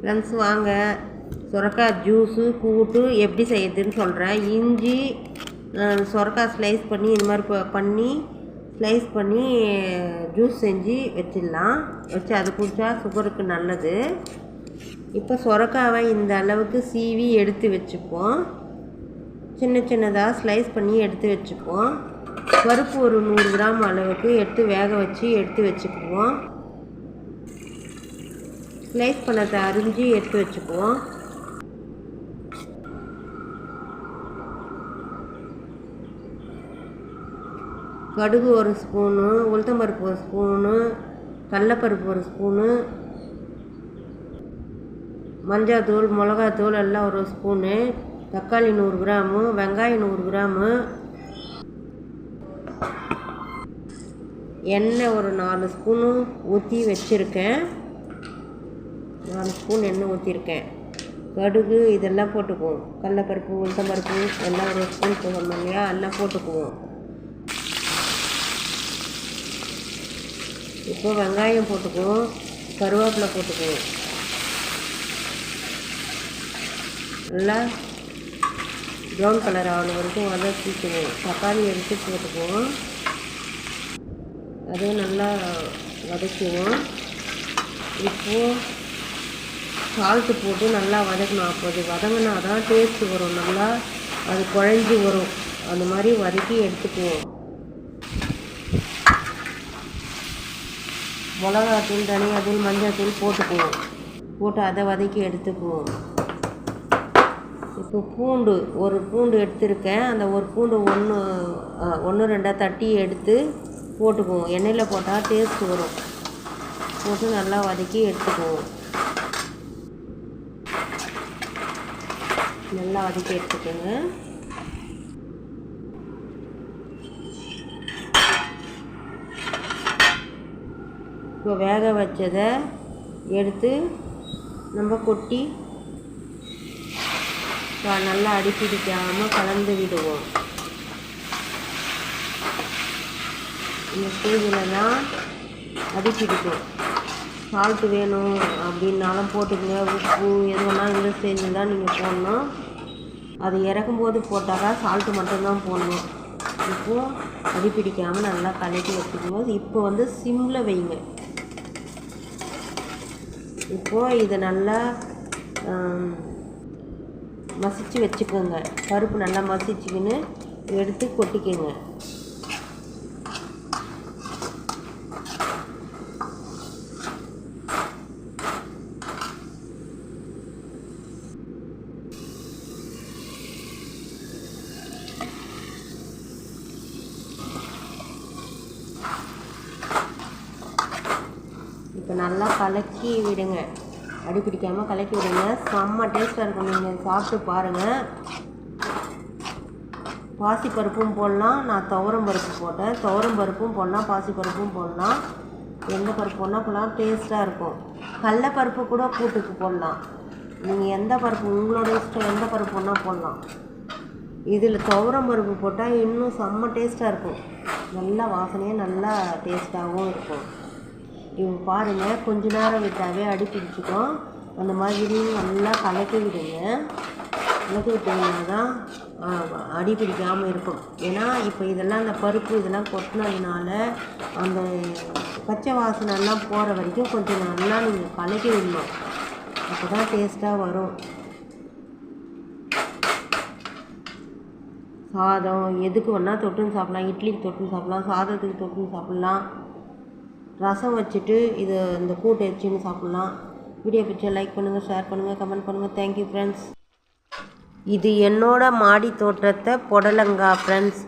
Friends வாங்க சொரக்காய் juice கூட்டு எப்படி செய்யுதுன்னு சொல்கிறேன். இஞ்சி சொரக்காய் ஸ்லைஸ் பண்ணி இது மாதிரி பண்ணி ஸ்லைஸ் பண்ணி ஜூஸ் செஞ்சு வச்சிடலாம். வச்சு அது குடித்தா சுகருக்கு நல்லது. இப்போ சொரக்காவை இந்த அளவுக்கு சீவி எடுத்து வச்சுப்போம். சின்ன சின்னதாக ஸ்லைஸ் பண்ணி எடுத்து வச்சுப்போம். பருப்பு ஒரு 100 கிராம் அளவுக்கு எடுத்து வேக வச்சு எடுத்து வச்சுக்குவோம். ஸ்லைஸ் பண்ணதை அரிஞ்சு எடுத்து வச்சுக்குவோம். கடுகு ஒரு ஸ்பூனு, உளுத்தம்பருப்பு ஒரு ஸ்பூனு, கடலைப்பருப்பு ஒரு ஸ்பூனு, மஞ்சள்தூள் மிளகாத்தூள் எல்லாம் ஒரு ஸ்பூனு, தக்காளி 100 கிராமு, வெங்காயம் 100 கிராமு, எண்ணெய் ஒரு 4 ஸ்பூனு ஊற்றி வச்சுருக்கேன். 4 ஸ்பூன் எண்ணெய் ஊற்றிருக்கேன். கடுகு இதெல்லாம் போட்டுக்குவோம். கடலைப்பருப்பு உளுத்தம்பருப்பு எல்லாம் ஒரு ஸ்பூன் போடணும் இல்லையா, எல்லாம் போட்டுக்குவோம். இப்போ வெங்காயம் போட்டுக்குவோம், கருவேப்பிலை போட்டுக்குவோம். நல்லா ப்ரௌன் கலர் ஆகணும் வரைக்கும் வதக்கிக்குவோம். தக்காளி எடுத்து போட்டுக்குவோம். அதையும் நல்லா வதக்குவோம். இப்போது சால்ட்டு போட்டு நல்லா வதக்கணும். அப்போ அது வதங்கினா தான் டேஸ்ட்டு வரும். நல்லா அது குழஞ்சி வரும். அந்த மாதிரி வதக்கி எடுத்துக்குவோம். மிளகாத்தூள் தனியாத்தூள் மஞ்சள்தூள் போட்டுக்குவோம். போட்டு அதை வதக்கி எடுத்துக்குவோம். இப்போ ஒரு பூண்டு எடுத்துருக்கேன். அந்த ஒரு பூண்டு ஒன்று ரெண்டாக தட்டி எடுத்து போட்டுக்குவோம். எண்ணெயில் போட்டால் டேஸ்ட்டு வரும். போட்டு நல்லா வதக்கி எடுத்துக்குவோம். நல்லா வதக்கி எடுத்துக்கோங்க. இப்போ வேக வச்சதை எடுத்து நம்ம கொட்டி நல்லா அடிப்பிடிக்காமல் கலந்து விடுவோம். இந்த ஸ்டேஜில் தான் அடிப்பிடிக்கும். சால்ட்டு வேணும் அப்படின்னாலும் போட்டுக்கங்க. உப்பு எதுனா இந்த ஸ்டேஜில் தான் நீங்கள் போடணும். அது இறக்கும்போது போட்டாக்கா சால்ட்டு மட்டும்தான் போடணும். இப்போது அடிப்பிடிக்காமல் நல்லா கலக்கி வச்சுக்கும்போது இப்போ சிம்மில் வைங்க. இப்போது இதை நல்லா மசிச்சு வச்சுக்கோங்க. பருப்பு நல்லா மசிச்சுக்கின்னு எடுத்து கொட்டிக்கோங்க. இப்போ நல்லா கலக்கி விடுங்க. அடி பிடிக்காமல் கலக்கி விடுங்க. செம்ம டேஸ்ட்டாக இருக்கும். நீங்கள் சாப்பிட்டு பாருங்கள். பாசிப்பருப்பும் போடலாம். நான் துவரம் பருப்பு போட்டேன். துவரம் பருப்பும் போடலாம், பாசிப்பருப்பும் போடலாம். எந்த பருப்பு போடலாம் டேஸ்ட்டாக இருக்கும். கடலைப்பருப்பு கூட கூட்டுக்கு போடலாம். நீங்கள் எந்த பருப்பு உங்களோட இஷ்டம், எந்த பருப்பு வேணால் போடலாம். இதில் துவரம் பருப்பு போட்டால் இன்னும் செம்ம டேஸ்ட்டாக இருக்கும். நல்லா வாசனையாக நல்லா டேஸ்ட்டாகவும் இருக்கும். இவங்க பாருங்கள், கொஞ்ச நேரம் விட்டாவே அடி பிடிச்சிக்கும். அந்த மாதிரி நல்லா கலக்கி விடுங்க. கலக்கி விட்டிங்கன்னா தான் அடி பிடிக்காமல் இருக்கும். ஏன்னா இப்போ இதெல்லாம் அந்த பருப்பு இதெல்லாம் கொட்டினதுனால அந்த பச்சை வாசனைலாம் போகிற வரைக்கும் கொஞ்சம் நல்லா நீங்கள் கலக்கி விடணும். அப்போ தான் டேஸ்ட்டாக வரும். சாதம் எதுக்கு வேணால் தொட்டுன்னு சாப்பிட்லாம். இட்லிக்கு தொட்டுன்னு சாப்பிட்லாம், சாதத்துக்கு தொட்டுன்னு சாப்பிட்லாம், ரசம் வச்சுட்டு இந்த கூட்டை வச்சுன்னு சாப்பிட்லாம். வீடியோ பிடிச்சா லைக் பண்ணுங்கள், ஷேர் பண்ணுங்கள், கமெண்ட் பண்ணுங்கள். Thank you friends. இது என்னோட மாடி தோட்டத்தை புடலங்காய் ஃப்ரெண்ட்ஸ்.